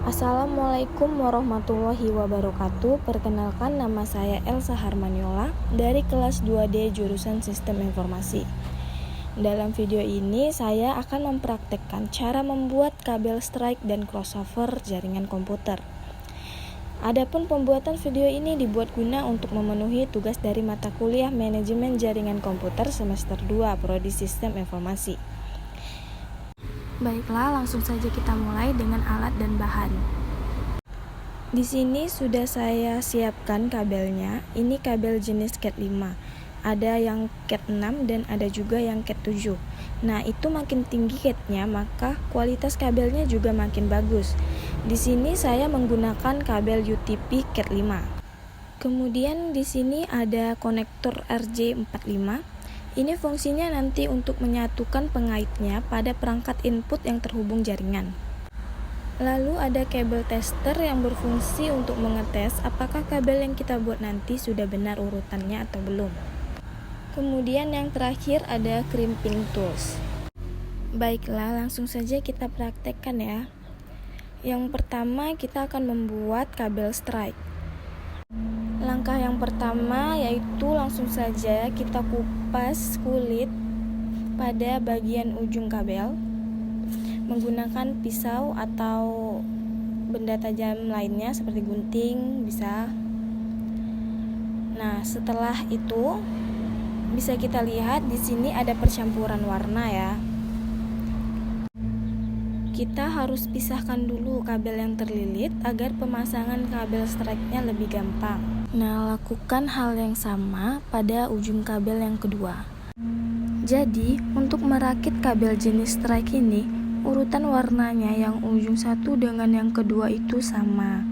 Assalamualaikum warahmatullahi wabarakatuh. Perkenalkan, nama saya Elsa Harmaniola dari kelas 2D jurusan Sistem Informasi. Dalam video ini saya akan mempraktekkan cara membuat kabel strike dan crossover jaringan komputer. Adapun pembuatan video ini dibuat guna untuk memenuhi tugas dari mata kuliah Manajemen Jaringan Komputer semester 2 Prodi Sistem Informasi. Baiklah, langsung saja kita mulai dengan alat dan bahan. Di sini sudah saya siapkan kabelnya. Ini kabel jenis Cat 5. Ada yang Cat 6 dan ada juga yang Cat 7. Nah, itu makin tinggi catnya, maka kualitas kabelnya juga makin bagus. Di sini saya menggunakan kabel UTP Cat 5. Kemudian di sini ada konektor RJ45. Ini fungsinya nanti untuk menyatukan pengaitnya pada perangkat input yang terhubung jaringan. Lalu ada kabel tester yang berfungsi untuk mengetes apakah kabel yang kita buat nanti sudah benar urutannya atau belum. Kemudian yang terakhir ada crimping tools. Baiklah, langsung saja kita praktekkan ya. Yang pertama kita akan membuat kabel strike. Langkah yang pertama yaitu langsung saja kita kupas kulit pada bagian ujung kabel menggunakan pisau atau benda tajam lainnya seperti gunting bisa. Nah, setelah itu bisa kita lihat di sini ada percampuran warna ya. Kita harus pisahkan dulu kabel yang terlilit agar pemasangan kabel strike-nya lebih gampang. Nah, lakukan hal yang sama pada ujung kabel yang kedua. Jadi, untuk merakit kabel jenis strike ini, urutan warnanya yang ujung satu dengan yang kedua itu sama.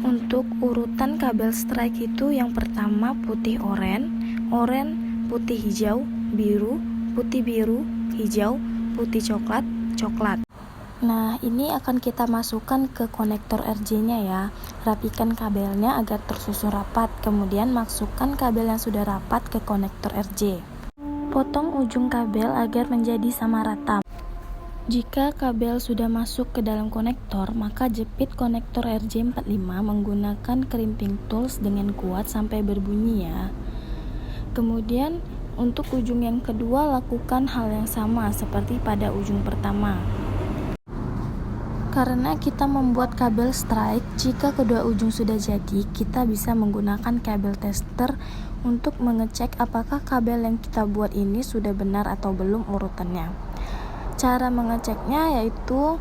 Untuk urutan kabel strike itu yang pertama putih oranye, putih hijau, biru, putih biru, hijau, putih coklat. Nah, ini akan kita masukkan ke konektor RJ-nya ya. Rapikan kabelnya agar tersusun rapat, kemudian masukkan kabel yang sudah rapat ke konektor RJ. Potong ujung kabel agar menjadi sama rata. Jika kabel sudah masuk ke dalam konektor, maka jepit konektor RJ45 menggunakan crimping tools dengan kuat sampai berbunyi ya. Kemudian untuk ujung yang kedua lakukan hal yang sama seperti pada ujung pertama. Karena kita membuat kabel strike, jika kedua ujung sudah jadi, kita bisa menggunakan kabel tester untuk mengecek apakah kabel yang kita buat ini sudah benar atau belum urutannya. Cara mengeceknya yaitu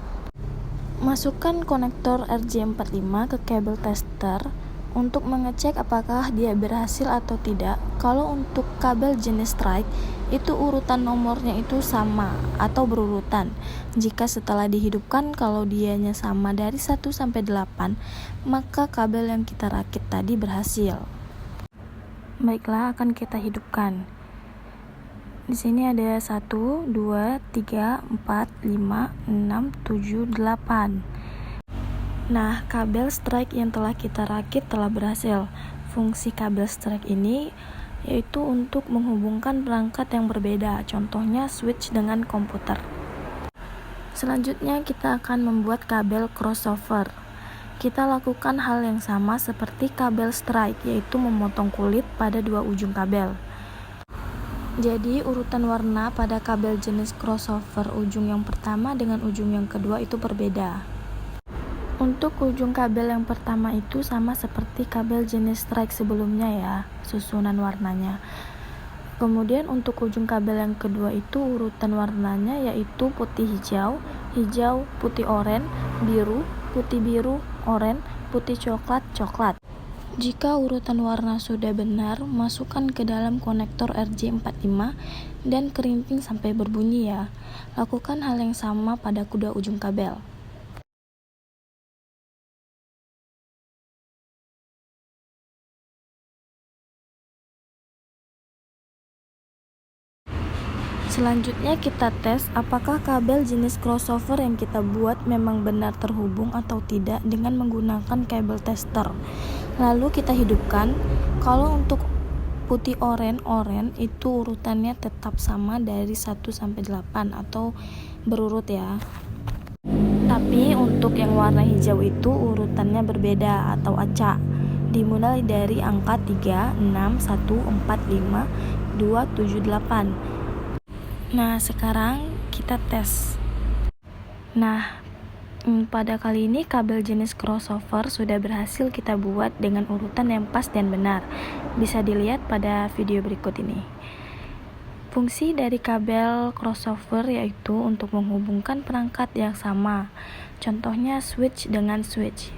masukkan konektor RJ45 ke kabel tester untuk mengecek apakah dia berhasil atau tidak. Kalau untuk kabel jenis strike, itu urutan nomornya itu sama atau berurutan. Jika setelah dihidupkan kalau dianya sama dari 1 sampai 8, maka kabel yang kita rakit tadi berhasil. Baiklah, akan kita hidupkan. Di sini ada 1, 2, 3, 4, 5, 6, 7, 8. Nah, kabel strike yang telah kita rakit telah berhasil. Fungsi kabel strike ini yaitu untuk menghubungkan perangkat yang berbeda, contohnya switch dengan komputer. Selanjutnya kita akan membuat kabel crossover. Kita lakukan hal yang sama seperti kabel strike, yaitu memotong kulit pada dua ujung kabel. Jadi urutan warna pada kabel jenis crossover ujung yang pertama dengan ujung yang kedua itu berbeda. Untuk ujung kabel yang pertama itu sama seperti kabel jenis strike sebelumnya ya, susunan warnanya. Kemudian untuk ujung kabel yang kedua itu urutan warnanya yaitu putih hijau, hijau, putih oranye, biru, putih biru, oranye, putih coklat. Jika urutan warna sudah benar, masukkan ke dalam konektor RJ45 dan crimping sampai berbunyi ya. Lakukan hal yang sama pada kedua ujung kabel. Selanjutnya kita tes apakah kabel jenis crossover yang kita buat memang benar terhubung atau tidak dengan menggunakan kabel tester. Lalu kita hidupkan. Kalau untuk putih oranye itu urutannya tetap sama dari 1 sampai 8 atau berurut ya. Tapi untuk yang warna hijau itu urutannya berbeda atau acak. Dimulai dari angka 3, 6, 1, 4, 5, 2, 7, 8. Nah, sekarang kita tes. Nah, pada kali ini kabel jenis crossover sudah berhasil kita buat dengan urutan yang pas dan benar. Bisa dilihat pada video berikut ini. Fungsi dari kabel crossover yaitu untuk menghubungkan perangkat yang sama. Contohnya switch dengan switch.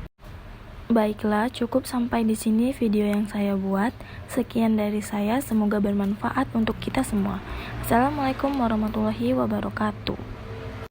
Baiklah, cukup sampai di sini video yang saya buat. Sekian dari saya, semoga bermanfaat untuk kita semua. Assalamualaikum warahmatullahi wabarakatuh.